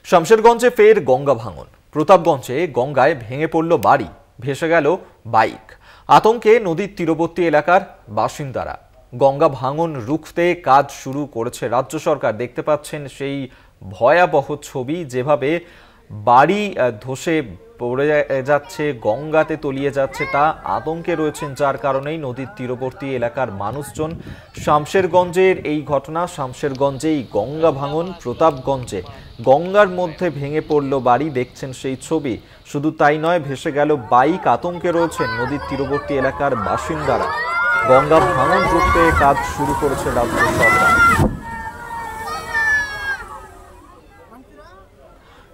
শামশেরগঞ্জে ফের গঙ্গা ভাঙন। প্রতাপগঞ্জে গঙ্গায় ভেঙে পড়ল বাড়ি, ভেসে গেল বাইক। আতঙ্কে নদীর তীরবর্তী এলাকার বাসিন্দারা। গঙ্গা ভাঙন রুখতে কাজ শুরু করেছে রাজ্য সরকার। দেখতে পাচ্ছেন সেই ভয়াবহ ছবি, যেভাবে বাড়ি ধসে পড়ে যাচ্ছে, গঙ্গাতে তলিয়ে যাচ্ছে, তা আতঙ্কে রয়েছেন, যার কারণেই নদীর তীরবর্তী এলাকার মানুষজন। শামশেরগঞ্জের এই ঘটনা, শামশেরগঞ্জেই গঙ্গা ভাঙন। প্রতাপগঞ্জে গঙ্গার মধ্যে ভেঙে পড়ল বাড়ি, দেখছেন সেই ছবি। শুধু তাই নয়, ভেসে গেল বাইক। আতঙ্কে রয়েছেন নদীর তীরবর্তী এলাকার বাসিন্দারা। গঙ্গা ভাঙন রুখতে কাজ শুরু করেছে রাজ্য সরকার।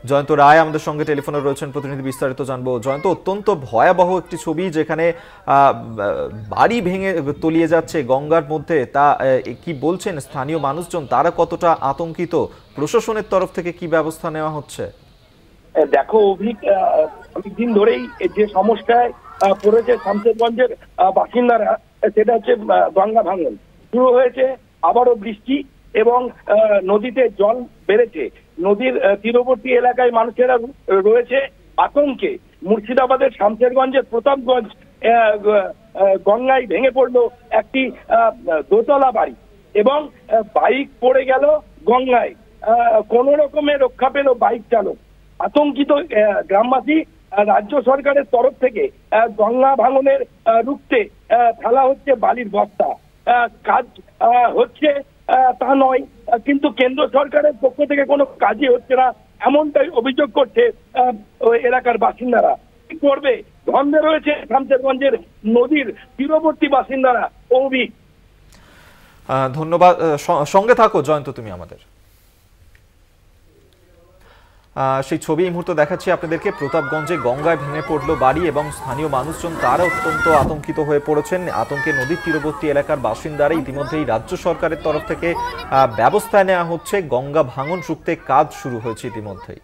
জয়ন্ত রায় আমাদের সঙ্গে টেলিফোনে রয়েছেন, প্রতিনিধি, বিস্তারিত জানবো। জয়ন্ত, অত্যন্ত ভয়াবহ একটি ছবি, যেখানে বাড়ি ভেঙে তলিয়ে যাচ্ছে গঙ্গার মধ্যে, তা কি বলছেন স্থানীয় মানুষজন? তারা কতটা আতঙ্কিত? প্রশাসনের তরফ থেকে কি ব্যবস্থা নেওয়া হচ্ছে? দেখো অনেকদিন ধরেই যে সমস্যায় পড়েছে শামশেরগঞ্জের বাসিন্দারা, সেটা হচ্ছে গঙ্গা ভাঙন। শুরু হয়েছে আবারও বৃষ্টি এবং নদীতে জল বেড়েছে। নদীর তীরবর্তী এলাকায় মানুষেরা রয়েছে আতঙ্কে। মুর্শিদাবাদের শামশেরগঞ্জের প্রতাপগঞ্জ গঙ্গায় ভেঙে পড়লো একটি দোতলা বাড়ি এবং বাইক পড়ে গেল গঙ্গায়। কোন রকমে রক্ষা পেল বাইক চালক। আতঙ্কিত গ্রামবাসী। রাজ্য সরকারের তরফ থেকে গঙ্গা ভাঙনের রুখতে ফেলা হচ্ছে বালির বস্তা। কাজ হচ্ছে তা নয়, কিন্তু কেন্দ্র সরকারের পক্ষ থেকে কোনো কাজই হচ্ছে না, এমনটাই অভিযোগ করছে এলাকার বাসিন্দারা। কি করবে? ধন্দে রয়েছে শামশেরগঞ্জের নদীর তীরবর্তী বাসিন্দারা। ধন্যবাদ। সঙ্গে থাকো জয়ন্ত তুমি আমাদের। সেই ছবি এই মুহূর্তে দেখাচ্ছি আপনাদেরকে। প্রতাপগঞ্জে গঙ্গায় ভেঙে পড়লো বাড়ি এবং স্থানীয় মানুষজন তারা অত্যন্ত আতঙ্কিত হয়ে পড়েছেন। আতঙ্কে নদীর তীরবর্তী এলাকার বাসিন্দারা। ইতিমধ্যেই রাজ্য সরকারের তরফ থেকে ব্যবস্থা নেওয়া হচ্ছে। গঙ্গা ভাঙন রুখতে কাজ শুরু হয়েছে ইতিমধ্যেই।